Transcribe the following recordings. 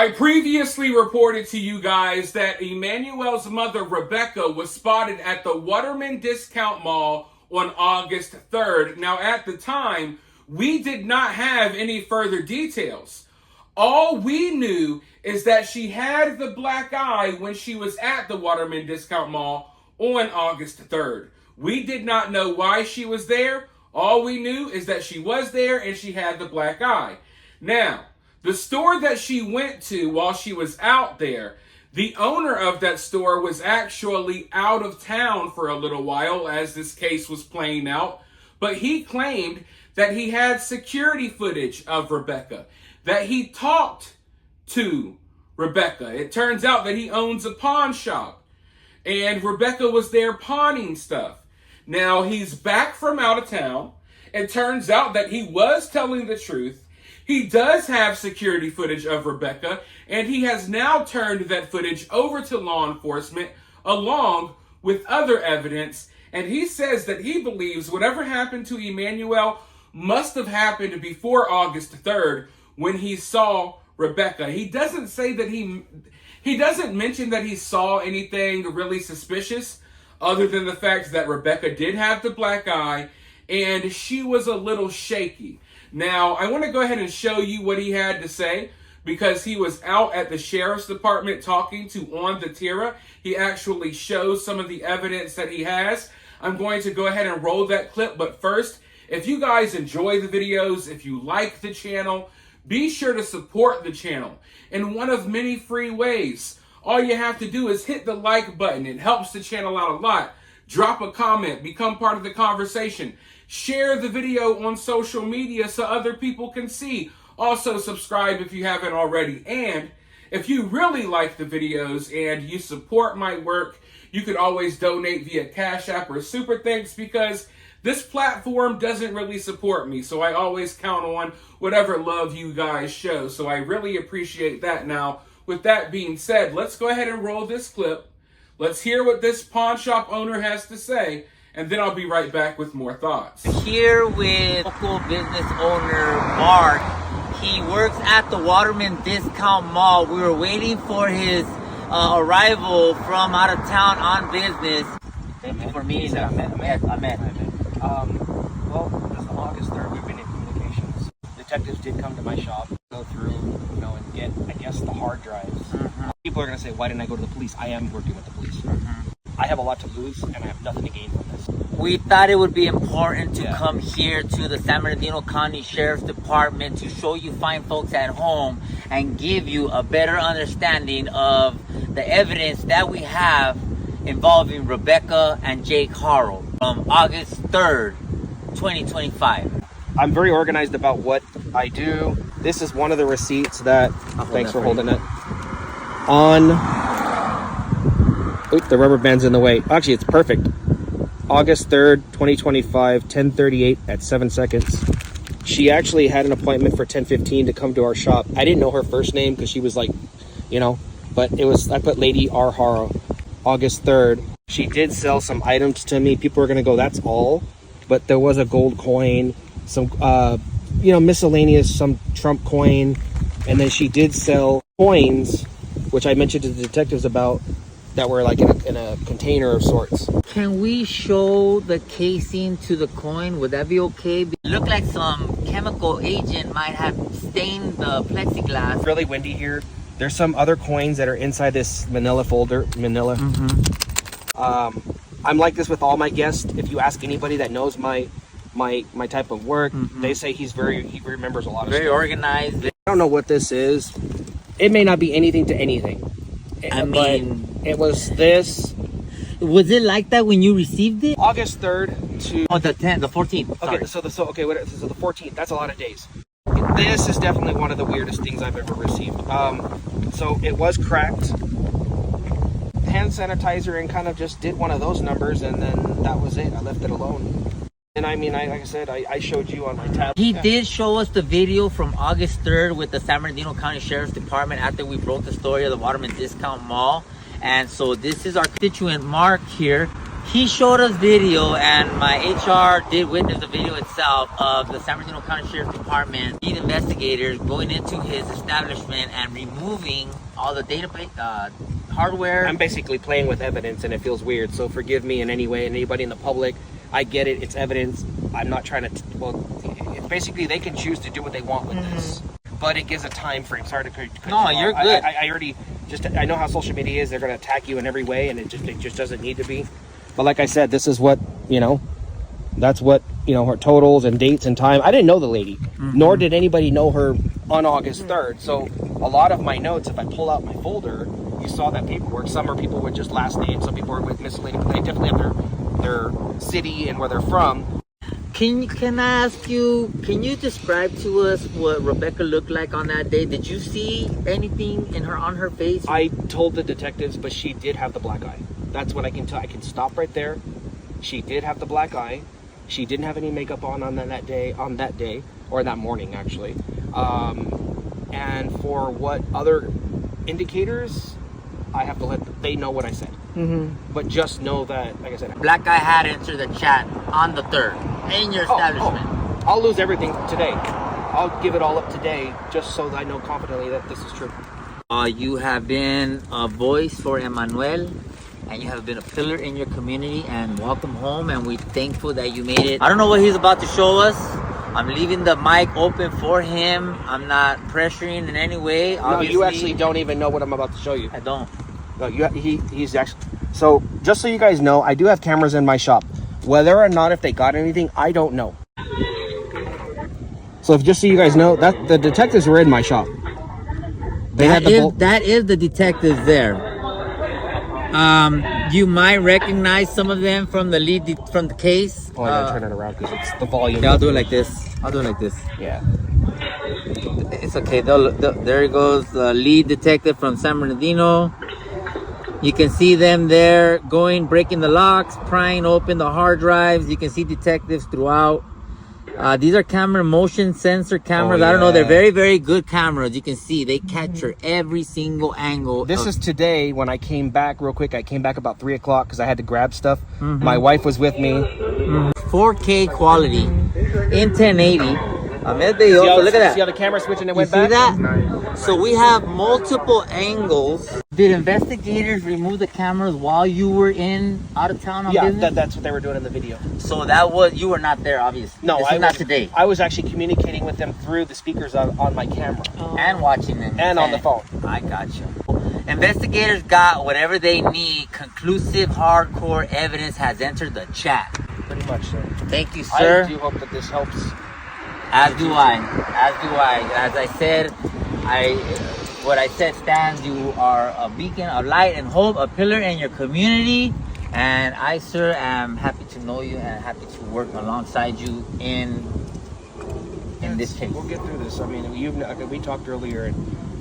I previously reported to you guys that Emanuel's mother, Rebecca, was spotted at the Waterman Discount Mall on August 3rd. Now, at the time, we did not have any further details. All we knew is that she had the black eye when she was at the Waterman Discount Mall on August 3rd. We did not know why she was there. All we knew is that she was there and she had the black eye. Now, the store that she went to while she was out there, the owner of that store was actually out of town for a little while as this case was playing out. But he claimed that he had security footage of Rebecca, that he talked to Rebecca. It turns out that he owns a pawn shop, and Rebecca was there pawning stuff. Now, he's back from out of town. It turns out that he was telling the truth. He does have security footage of Rebecca, and he has now turned that footage over to law enforcement along with other evidence. And he says that he believes whatever happened to Emanuel must have happened before August 3rd when he saw Rebecca. He doesn't say that he doesn't mention that he saw anything really suspicious other than the fact that Rebecca did have the black eye and she was a little shaky. Now, I want to go ahead and show you what he had to say because he was out at the sheriff's department talking to On the Tira. He actually shows some of the evidence that he has. I'm going to go ahead and roll that clip, but first, if you guys enjoy the videos, if you like the channel, be sure to support the channel in one of many free ways. All you have to do is hit the like button. It helps the channel out a lot. Drop a comment, become part of the conversation. Share the video on social media so other people can see. Also, subscribe if you haven't already. And if you really like the videos and you support my work, you could always donate via Cash App or Super Thanks because this platform doesn't really support me. So I always count on whatever love you guys show. So I really appreciate that. Now, with that being said, let's go ahead and roll this clip. Let's hear what this pawn shop owner has to say, and then I'll be right back with more thoughts. Here with local business owner Mark. He works at the Waterman Discount Mall. We were waiting for his arrival from out of town on business. Thank you for meeting us. I met. Well, this is August 3rd. We've been in communications. Detectives did come to my shop, go through, and get, I guess, the hard drives. People are going to say, why didn't I go to the police? I am working with the police. I have a lot to lose, and I have nothing to gain from this. We thought it would be important to come here to the San Bernardino County Sheriff's Department to show you fine folks at home and give you a better understanding of the evidence that we have involving Rebecca and Jake Haro from August 3rd, 2025. I'm very organized about what I do. This is one of the receipts that, thanks for holding it, on, oops, the rubber band's in the way. Actually, it's perfect. August 3rd, 2025, 10:38 at 7 seconds. She actually had an appointment for 10:15 to come to our shop. I didn't know her first name because she was like, but it was, I put Lady R. Haro. August 3rd. She did sell some items to me. People are going to go, that's all. But there was a gold coin, some, miscellaneous, some Trump coin. And then she did sell coins, which I mentioned to the detectives about, that were like in a container of sorts. Can we show the casing to the coin? Would that be okay? It looked like some chemical agent might have stained the plexiglass. Really windy here. There's some other coins that are inside this manila folder. I'm like this with all my guests. If you ask anybody that knows my type of work, they say he remembers a lot of very stuff. Organized. I don't know what this is. It may not be anything to anything. I mean, it was this. Was it like that when you received it? August 3rd to... Oh, the 10th, the 14th. Okay, so the 14th. That's a lot of days. This is definitely one of the weirdest things I've ever received. So it was cracked. Hand sanitizer and kind of just did one of those numbers, and then that was it. I left it alone. And I mean, like I said, I showed you on my tab. He did show us the video from August 3rd with the San Bernardino County Sheriff's Department after we broke the story of the Waterman Discount Mall. And so this is our constituent Mark here He showed us video, and my HR did witness the video itself of the San Bernardino County Sheriff's Department lead investigators going into his establishment and removing all the database hardware. I'm basically playing with evidence, and it feels weird. So forgive me in any way, and anybody in the public. I get it. It's evidence. I'm not trying to. Well, it's basically they can choose to do what they want with this, but it gives a time frame. Sorry to cut you No, off. you're good. I already I know how social media is. They're going to attack you in every way, and it just doesn't need to be. But like I said, this is what that's what her totals and dates and time. I didn't know the lady, nor did anybody know her on August 3rd. So a lot of my notes, if I pull out my folder, you saw that paperwork. Some are people with just last names, some people are with miscellaneous, but they definitely have their city and where they're from. Can I ask you, can you describe to us what Rebecca looked like on that day? Did you see anything on her face? I told the detectives, but she did have the black eye. That's what I can tell. I can stop right there. She did have the black eye. She didn't have any makeup on that day, or that morning actually. And for what other indicators, I have to let they know what I said. But just know that, like I said, Black guy had entered the chat on the 3rd in your establishment. I'll lose everything today. I'll give it all up today, just so that I know confidently that this is true. You have been a voice for Emanuel, and you have been a pillar in your community, and welcome home, and we're thankful that you made it. I don't know what he's about to show us. I'm leaving the mic open for him. I'm not pressuring in any way. No, you actually don't even know what I'm about to show you. I don't. No, he's actually. So just so you guys know, I do have cameras in my shop. Whether or not if they got anything, I don't know. So just so you guys know, that the detectives were in my shop. That is the detectives there. You might recognize some of them from the from the case. Oh, I gotta turn it around because it's the volume. Yeah, I'll do it like this. Yeah. It's okay. There goes the lead detective from San Bernardino. You can see them there breaking the locks, prying open the hard drives. You can see detectives throughout. These are motion sensor cameras. I don't know. They're very, very good cameras. You can see they capture every single angle. This is today when I came back real quick. I came back about 3 o'clock because I had to grab stuff. My wife was with me. 4K quality in 1080. So look at that. See how the camera switched and it went See back? that? So we have multiple angles. Did investigators remove the cameras while you were out of town on business? That's what they were doing in the video. So you were not there, obviously. No, this is not today. I was actually communicating with them through the speakers on my camera. And watching them. And on the phone. I got you. Investigators got whatever they need. Conclusive, hardcore evidence has entered the chat. Pretty much, sir. Thank you, sir. I do hope that this helps. As do I. As I said, what I said stands. You are a beacon of light and hope, a pillar in your community. And I, sir, am happy to know you and happy to work alongside you in this case. We'll get through this. I mean, we talked earlier,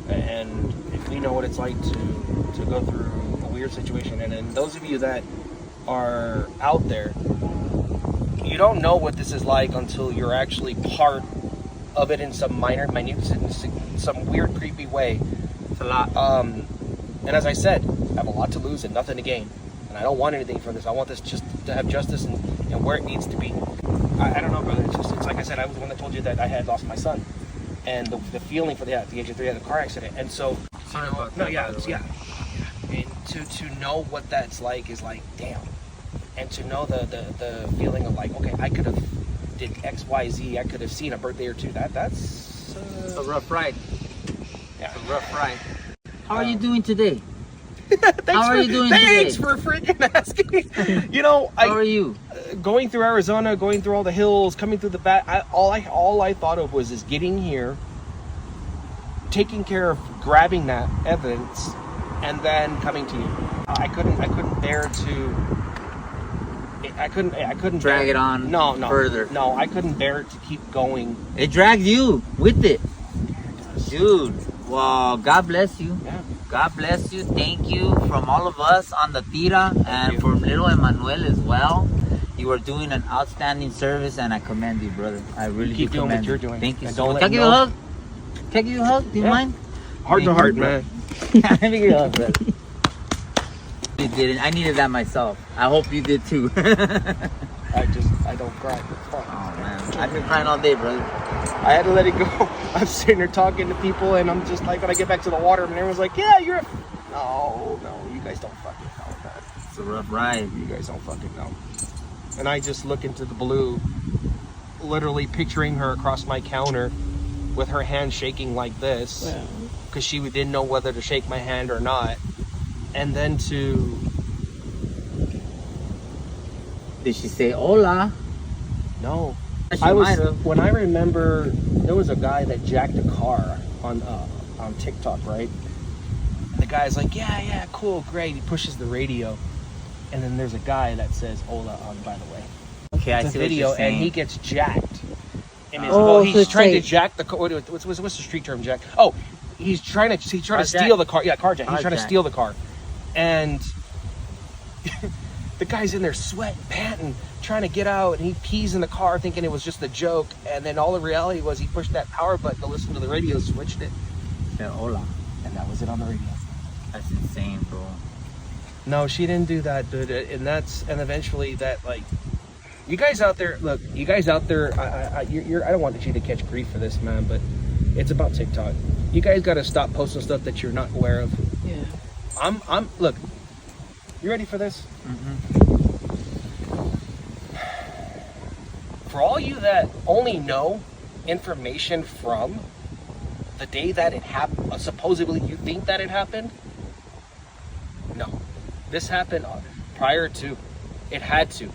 and we know what it's like to go through a weird situation. And those of you that are out there, you don't know what this is like until you're actually part of it in some minute, some weird, creepy way. It's a lot. And as I said, I have a lot to lose and nothing to gain. And I don't want anything from this. I want this just to have justice and where it needs to be. I don't know, brother. It's like I said, I was the one that told you that I had lost my son. And the feeling for at the age of 3, I had a car accident. And so, Sorry about that, yeah. And to know what that's like is like, damn. And to know the feeling of like, okay, I could have did X, Y, Z. I could have seen a birthday or two. That's it's a rough ride. Yeah, it's a rough ride. How are you doing today? Thanks for freaking asking. How are you? Going through Arizona, going through all the hills, coming through the back. All I thought of was getting here, taking care of grabbing that evidence, and then coming to you. I couldn't bear to. I couldn't drag it on. No, further. No, I couldn't bear it to keep going. It dragged you with it, dude. Well, God bless you. Yeah. God bless you. Thank you from all of us on the Tira and from little Emanuel as well. You are doing an outstanding service, and I commend you, brother. I really keep doing what you're doing. Thank you and so much. Can I give you a hug? Can I give you a hug? Do you mind? Heart to heart, man. Let me give you a hug, brother. You didn't. I needed that myself. I hope you did too. I don't cry. Oh man, I've been crying all day, brother. I had to let it go. I'm sitting there talking to people, and I'm just like, when I get back to the water, and everyone's like, yeah, you're a... No, you guys don't fucking know, man. It's a rough ride. You guys don't fucking know. And I just look into the blue, literally picturing her across my counter with her hand shaking like this, because she didn't know whether to shake my hand or not. And then Did she say hola? No. She might have. When I remember, there was a guy that jacked a car on TikTok, right? And the guy's like, yeah, cool, great. He pushes the radio, and then there's a guy that says hola on, by the way. Okay, I It's see a what video, you're saying. and he gets jacked. And so he's trying to it's jack the car. What's the street term, jack? Oh, he's trying to steal the car. Yeah, carjack. He's trying to steal the car, and the guy's in there sweating, panting, trying to get out, and he pees in the car thinking it was just a joke, and then all the reality was he pushed that power button to listen to the radio, switched it, Said hola. and that was it on the radio. That's insane, bro. No, she didn't do that, dude. And eventually that, like, you guys out there, look, you guys out there, I don't want you to catch grief for this, man, but it's about TikTok. You guys got to stop posting stuff that you're not aware of. Yeah. Look, you ready for this? For all you that only know information from the day that it happened, supposedly you think that it happened, no. This happened prior to. It had to.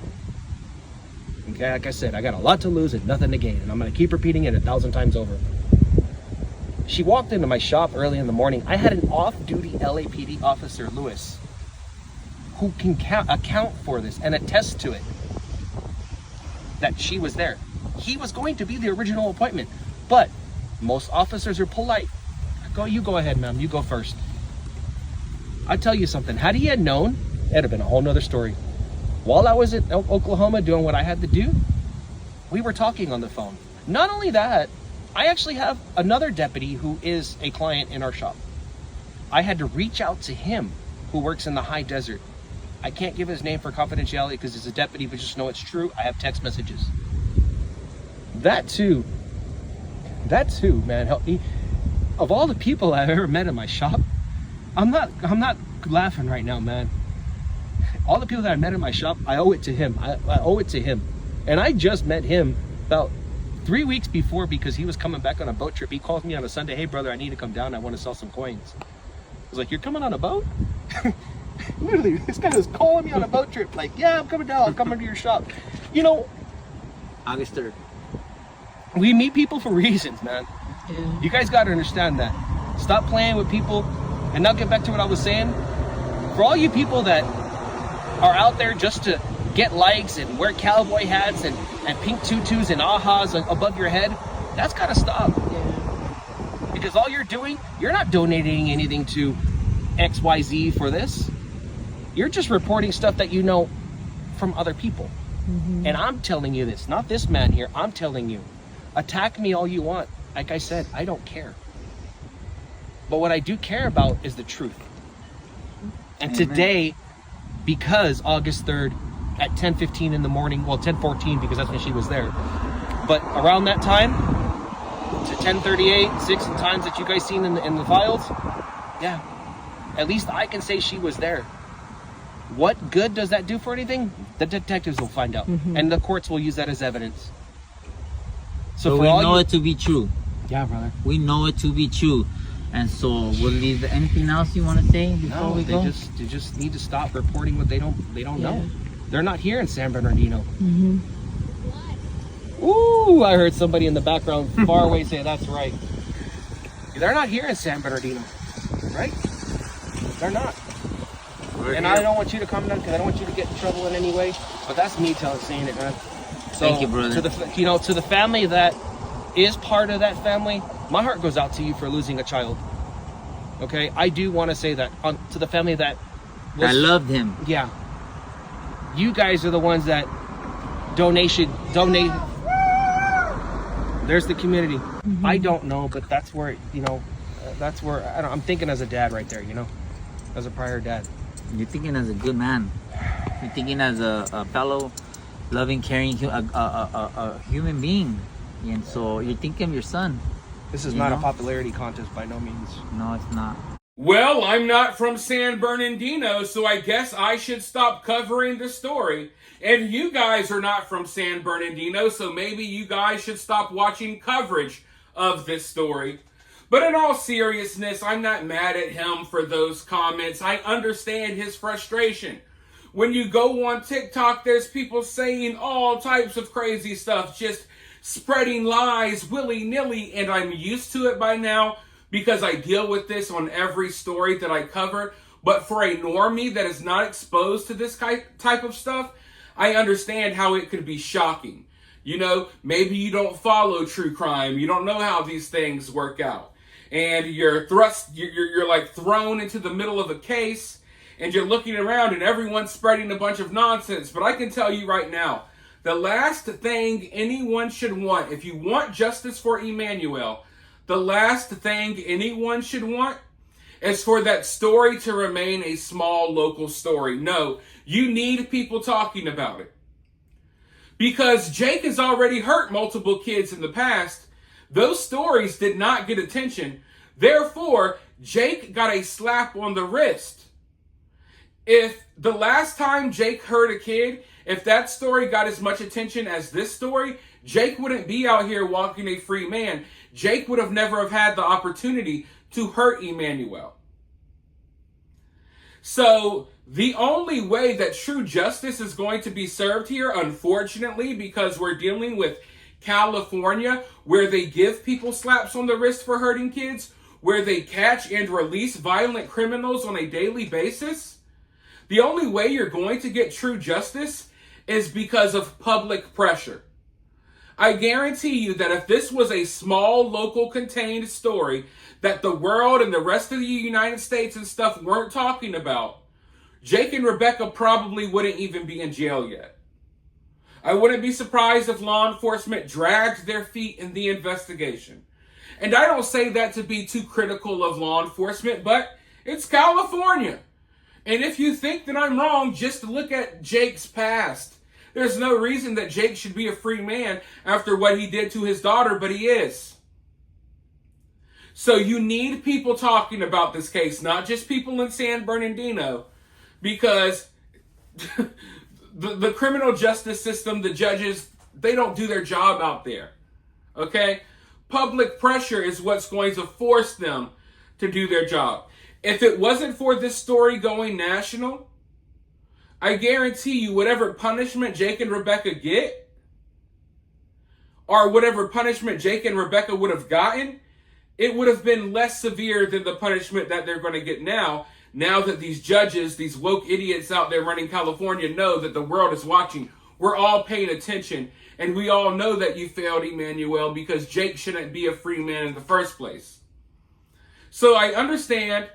Okay, like I said, I got a lot to lose and nothing to gain, and I'm going to keep repeating it 1,000 times over. She walked into my shop early in the morning. I had an off-duty LAPD officer, Lewis, who can account for this and attest to it, that she was there. He was going to be the original appointment, but most officers are polite. You go ahead, ma'am. You go first. I'll tell you something. Had he had known, it'd have been a whole nother story. While I was in Oklahoma doing what I had to do, we were talking on the phone. Not only that, I actually have another deputy who is a client in our shop. I had to reach out to him, who works in the high desert. I can't give his name for confidentiality because he's a deputy, but just know it's true. I have text messages. That too, man. Help me. Of all the people I've ever met in my shop, I'm not laughing right now, man. All the people that I met in my shop, I owe it to him. I owe it to him. And I just met him about 3 weeks before because he was coming back on a boat trip. He calls me on a Sunday, hey brother, I need to come down. I want to sell some coins. I was like, you're coming on a boat? Literally, this guy was calling me on a boat trip. Like, yeah, I'm coming down. I'm coming to your shop. You know, August 3rd. we meet people for reasons, man. Yeah. You guys got to understand that. Stop playing with people. And now get back to what I was saying. For all you people that are out there just to get likes and wear cowboy hats and pink tutus and ahas above your head, that's got to stop. Yeah. Because all you're doing, you're not donating anything to XYZ for this. You're just reporting stuff that you know from other people. Mm-hmm. And I'm telling you this, not this man here. I'm telling you, attack me all you want. Like I said, I don't care. But what I do care about is the truth. And Amen. Today, because August 3rd at 10:15 in the morning, well, 10:14 because that's when she was there. But around that time, to 10:38, 6 times that you guys seen in the files, yeah, at least I can say she was there. What good does that do for anything? The detectives will find out, and the courts will use that as evidence. So we know it to be true. Yeah, brother. We know it to be true. And so we'll leave. Anything else you want to say before we go? They just need to stop reporting what they don't Yeah. know. They're not here in San Bernardino. Mm-hmm. Ooh, I heard somebody in the background far away say that's right. They're not here in San Bernardino, right? They're not. And I don't want you to come down because I don't want you to get in trouble in any way. But that's me saying it, man. So, Thank you, brother. To the family that is part of that family, my heart goes out to you for losing a child. Okay, I do want to say that to the family that I loved him. Yeah, you guys are the ones that donate. There's the community. I don't know, but that's where I'm thinking as a dad right there. As a prior dad. You're thinking as a good man. You're thinking as a fellow, loving, caring, a human being. And so you're thinking of your son. This is You not a know? popularity contest by no means. No, it's not. Well, I'm not from San Bernardino, so I guess I should stop covering the story. And you guys are not from San Bernardino, so maybe you guys should stop watching coverage of this story. But in all seriousness, I'm not mad at him for those comments. I understand his frustration. When you go on TikTok, there's people saying all types of crazy stuff, just spreading lies willy-nilly, and I'm used to it by now because I deal with this on every story that I cover. But for a normie that is not exposed to this type of stuff, I understand how it could be shocking. You know, maybe you don't follow true crime. You don't know how these things work out. And you're like thrown into the middle of a case, and you're looking around and everyone's spreading a bunch of nonsense. But I can tell you right now, the last thing anyone should want, if you want justice for Emanuel, the last thing anyone should want is for that story to remain a small local story. No, you need people talking about it. Because Jake has already hurt multiple kids in the past. Those stories did not get attention. Therefore, Jake got a slap on the wrist. If the last time Jake hurt a kid, if that story got as much attention as this story, Jake wouldn't be out here walking a free man. Jake would have never have had the opportunity to hurt Emanuel. So the only way that true justice is going to be served here, unfortunately, because we're dealing with California, where they give people slaps on the wrist for hurting kids, where they catch and release violent criminals on a daily basis, the only way you're going to get true justice is because of public pressure. I guarantee you that if this was a small, local, contained story that the world and the rest of the United States and stuff weren't talking about, Jake and Rebecca probably wouldn't even be in jail yet. I wouldn't be surprised if law enforcement dragged their feet in the investigation. And I don't say that to be too critical of law enforcement, but it's California. And if you think that I'm wrong, just look at Jake's past. There's no reason that Jake should be a free man after what he did to his daughter, but he is. So you need people talking about this case, not just people in San Bernardino, because the criminal justice system, the judges, they don't do their job out there. Okay? Public pressure is what's going to force them to do their job. If it wasn't for this story going national, I guarantee you whatever punishment Jake and Rebecca get, or whatever punishment Jake and Rebecca would have gotten, it would have been less severe than the punishment that they're going to get now that these judges, these woke idiots out there running California know that the world is watching. We're all paying attention, and we all know that you failed, Emanuel, because Jake shouldn't be a free man in the first place. So I understand,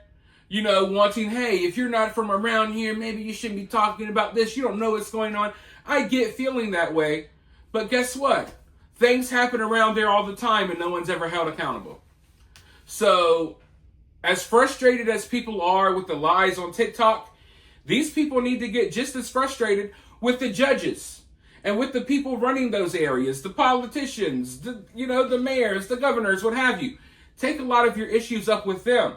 wanting, hey, if you're not from around here, maybe you shouldn't be talking about this. You don't know what's going on. I get feeling that way. But guess what? Things happen around there all the time, and no one's ever held accountable. So, as frustrated as people are with the lies on TikTok, these people need to get just as frustrated with the judges and with the people running those areas, the politicians, the mayors, the governors, what have you. Take a lot of your issues up with them,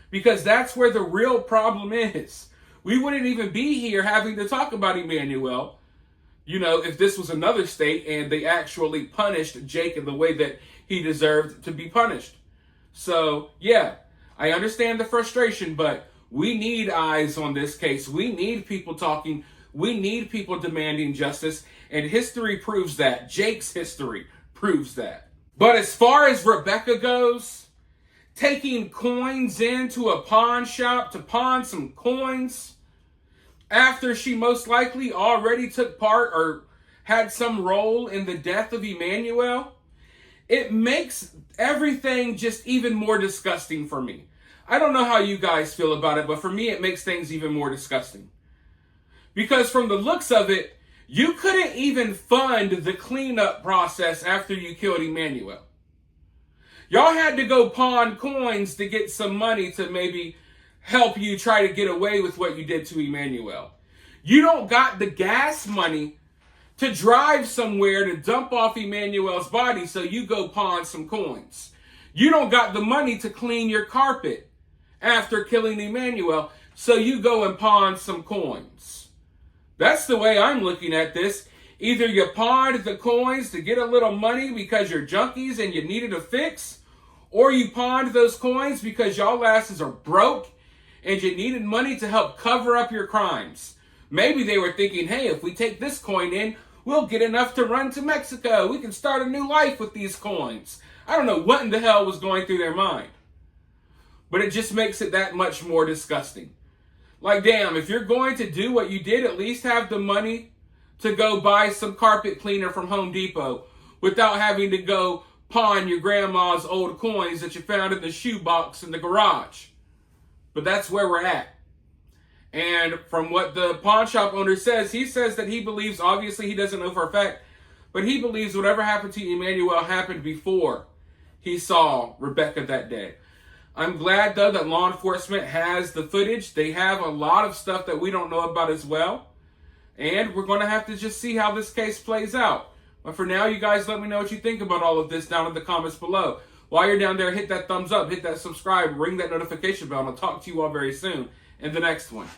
because that's where the real problem is. We wouldn't even be here having to talk about Emanuel, if this was another state and they actually punished Jake in the way that he deserved to be punished. So, yeah, I understand the frustration, but we need eyes on this case. We need people talking. We need people demanding justice, and history proves that. Jake's history proves that. But as far as Rebecca goes, taking coins into a pawn shop to pawn some coins after she most likely already took part or had some role in the death of Emanuel, it makes everything just even more disgusting for me. I don't know how you guys feel about it, but for me, it makes things even more disgusting. Because from the looks of it, you couldn't even fund the cleanup process after you killed Emanuel. Y'all had to go pawn coins to get some money to maybe help you try to get away with what you did to Emanuel. You don't got the gas money to drive somewhere to dump off Emanuel's body, so you go pawn some coins. You don't got the money to clean your carpet after killing Emanuel, so you go and pawn some coins. That's the way I'm looking at this. Either you pawned the coins to get a little money because you're junkies and you needed a fix, or you pawned those coins because y'all asses are broke and you needed money to help cover up your crimes. Maybe they were thinking, hey, if we take this coin in, we'll get enough to run to Mexico. We can start a new life with these coins. I don't know what in the hell was going through their mind. But it just makes it that much more disgusting. Like, damn, if you're going to do what you did, at least have the money to go buy some carpet cleaner from Home Depot without having to go pawn your grandma's old coins that you found in the shoebox in the garage. But that's where we're at. And from what the pawn shop owner says, he says that he believes, obviously he doesn't know for a fact, but he believes whatever happened to Emanuel happened before he saw Rebecca that day. I'm glad, though, that law enforcement has the footage. They have a lot of stuff that we don't know about as well. And we're going to have to just see how this case plays out. But for now, you guys let me know what you think about all of this down in the comments below. While you're down there, hit that thumbs up, hit that subscribe, ring that notification bell, and I'll talk to you all very soon in the next one.